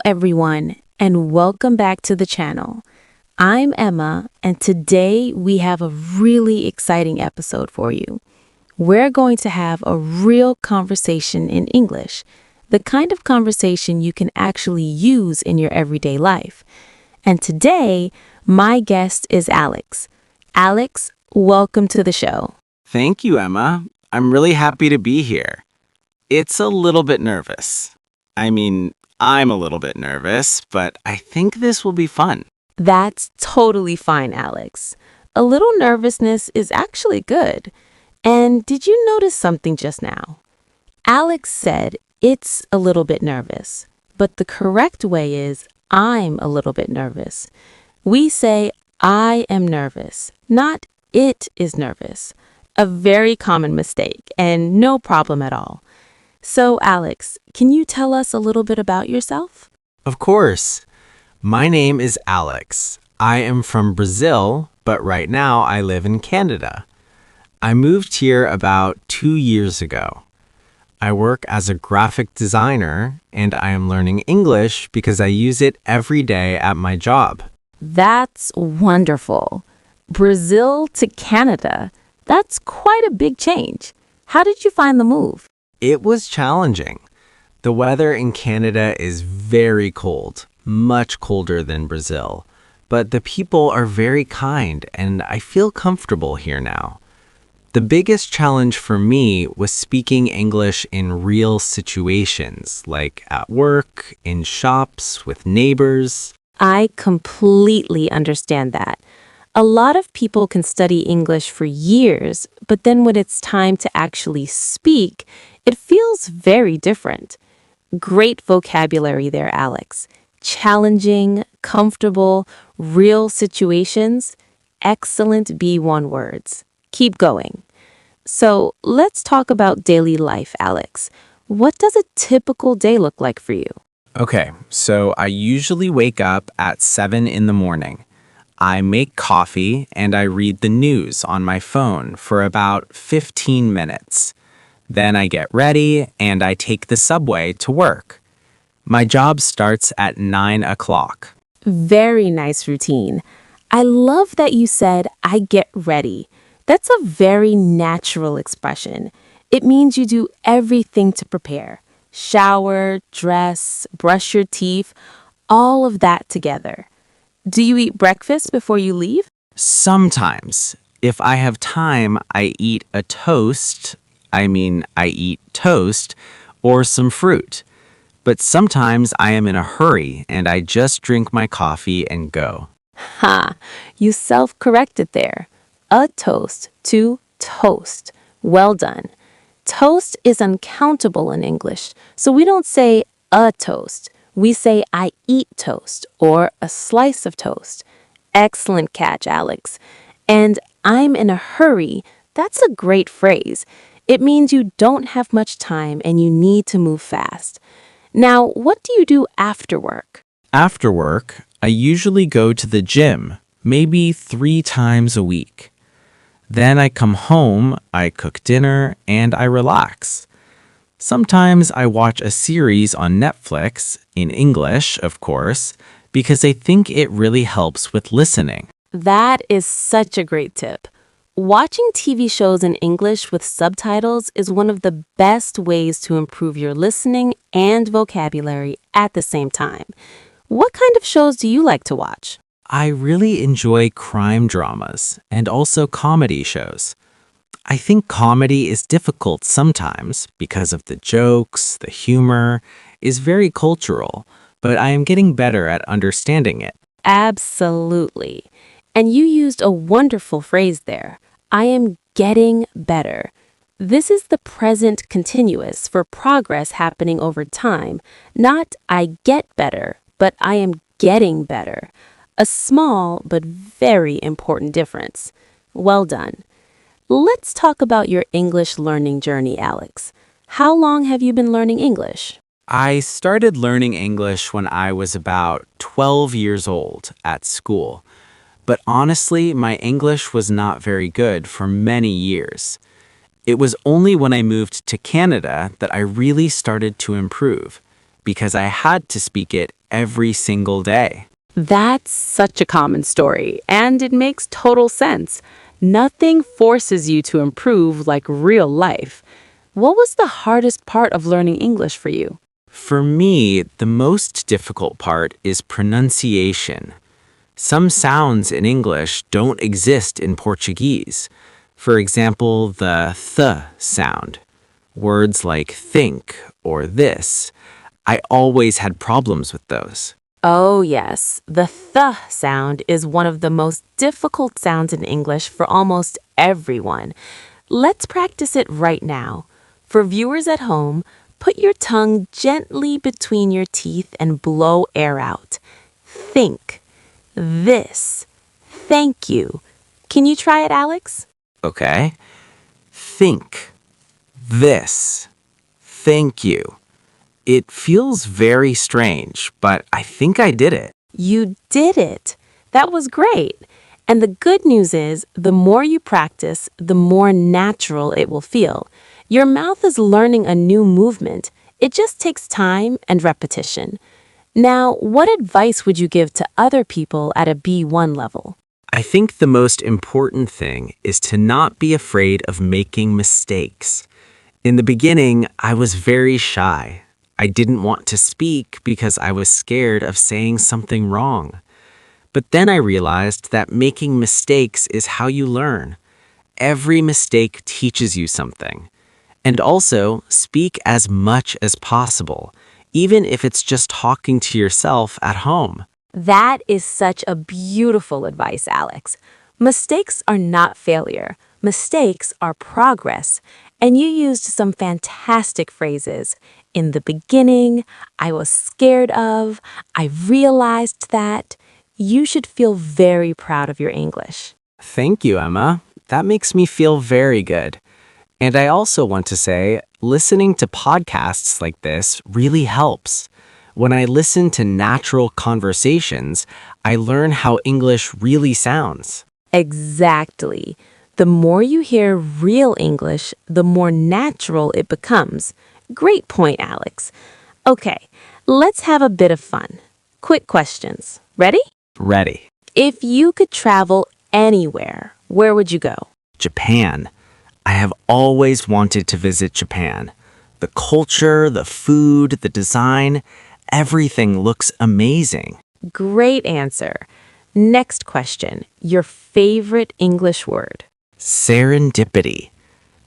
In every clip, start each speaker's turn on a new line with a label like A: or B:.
A: everyone, and welcome back to the channel. I'm Emma, and today we have a really exciting episode for you. We're going to have a real conversation in English, the kind of conversation you can actually use in your everyday life. And today, my guest is Alex. Alex, welcome to the show.
B: Thank you, Emma. I'm really happy to be here. It's a little bit nervous. I'm a little bit nervous, but I think this will be fun.
A: That's totally fine, Alex. A little nervousness is actually good. And did you notice something just now? Alex said it's a little bit nervous, but the correct way is I'm a little bit nervous. We say I am nervous, not it is nervous. A very common mistake and no problem at all. So, Alex, can you tell us a little bit about yourself?
B: Of course. My name is Alex. I am from Brazil, but right now I live in Canada. I moved here about 2 years ago. I work as a graphic designer, and I am learning English because I use it every day at my job.
A: That's wonderful. Brazil to Canada. That's quite a big change. How did you find the move?
B: It was challenging. The weather in Canada is very cold, much colder than Brazil. But the people are very kind, and I feel comfortable here now. The biggest challenge for me was speaking English in real situations, like at work, in shops, with neighbors.
A: I completely understand that. A lot of people can study English for years, but then when it's time to actually speak, it feels very different. Great vocabulary there, Alex. Challenging, comfortable, real situations. Excellent B1 words. Keep going. So let's talk about daily life, Alex. What does a typical day look like for you?
B: Okay, so I usually wake up at 7 in the morning. I make coffee and I read the news on my phone for about 15 minutes. Then I get ready and I take the subway to work. My job starts at 9 o'clock.
A: Very nice routine. I love that you said, I get ready. That's a very natural expression. It means you do everything to prepare. Shower, dress, brush your teeth, all of that together. Do you eat breakfast before you leave?
B: Sometimes, if I have time, I eat a toast. I eat toast or some fruit. But sometimes I am in a hurry and I just drink my coffee and go.
A: Ha! You self-corrected there. A toast to toast. Well done. Toast is uncountable in English, so we don't say a toast. We say I eat toast or a slice of toast. Excellent catch, Alex. And I'm in a hurry. That's a great phrase. It means you don't have much time and you need to move fast. Now, what do you do after work?
B: After work, I usually go to the gym, maybe 3 times a week. Then I come home, I cook dinner, and I relax. Sometimes I watch a series on Netflix, in English, of course, because I think it really helps with listening.
A: That is such a great tip. Watching TV shows in English with subtitles is one of the best ways to improve your listening and vocabulary at the same time. What kind of shows do you like to watch?
B: I really enjoy crime dramas and also comedy shows. I think comedy is difficult sometimes because of the jokes, the humor is very cultural, but I am getting better at understanding it.
A: Absolutely. And you used a wonderful phrase there. I am getting better. This is the present continuous for progress happening over time, not I get better, but I am getting better. A small but very important difference. Well done. Let's talk about your English learning journey, Alex. How long have you been learning English?
B: I started learning English when I was about 12 years old at school. But honestly, my English was not very good for many years. It was only when I moved to Canada that I really started to improve, because I had to speak it every single day.
A: That's such a common story, and it makes total sense. Nothing forces you to improve like real life. What was the hardest part of learning English for you?
B: For me, the most difficult part is pronunciation. Some sounds in English don't exist in Portuguese. For example, the th sound. Words like think or this. I always had problems with those.
A: Oh, yes. The th sound is one of the most difficult sounds in English for almost everyone. Let's practice it right now. For viewers at home, put your tongue gently between your teeth and blow air out. Think. This. Thank you. Can you try it, Alex?
B: Okay? Think. This. Thank you. It feels very strange, but I think I did it.
A: You did it. That was great. And the good news is, the more you practice, the more natural it will feel. Your mouth is learning a new movement. It just takes time and repetition. Now, what advice would you give to other people at a B1 level?
B: I think the most important thing is to not be afraid of making mistakes. In the beginning, I was very shy. I didn't want to speak because I was scared of saying something wrong. But then I realized that making mistakes is how you learn. Every mistake teaches you something. And also, speak as much as possible, even if it's just talking to yourself at home.
A: That is such a beautiful advice, Alex. Mistakes are not failure. Mistakes are progress. And you used some fantastic phrases. In the beginning, I was scared of, I realized that. You should feel very proud of your English.
B: Thank you, Emma. That makes me feel very good. And I also want to say, listening to podcasts like this really helps. When I listen to natural conversations, I learn how English really sounds.
A: Exactly. The more you hear real English, the more natural it becomes. Great point, Alex. Okay, let's have a bit of fun. Quick questions. Ready?
B: Ready.
A: If you could travel anywhere, where would you go?
B: Japan. I have always wanted to visit Japan. The culture, the food, the design, everything looks amazing.
A: Great answer. Next question. Your favorite English word?
B: Serendipity.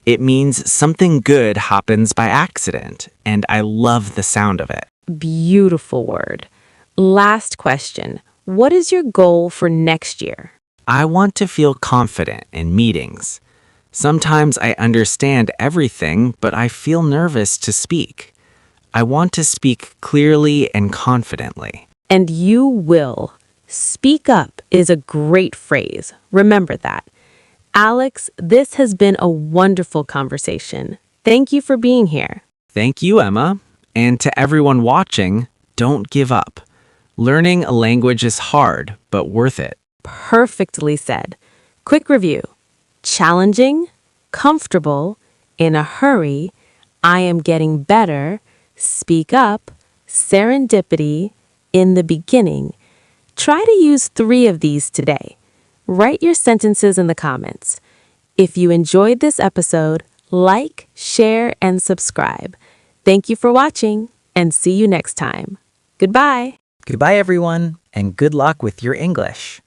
B: It means something good happens by accident, and I love the sound of it.
A: Beautiful word. Last question. What is your goal for next year?
B: I want to feel confident in meetings. Sometimes I understand everything, but I feel nervous to speak. I want to speak clearly and confidently.
A: And you will. Speak up is a great phrase. Remember that. Alex, this has been a wonderful conversation. Thank you for being here.
B: Thank you, Emma. And to everyone watching, don't give up. Learning a language is hard, but worth it.
A: Perfectly said. Quick review. Challenging, comfortable, in a hurry, I am getting better, speak up, serendipity, in the beginning. Try to use 3 of these today. Write your sentences in the comments. If you enjoyed this episode, like, share, and subscribe. Thank you for watching, and see you next time. Goodbye.
C: Goodbye, everyone, and good luck with your English.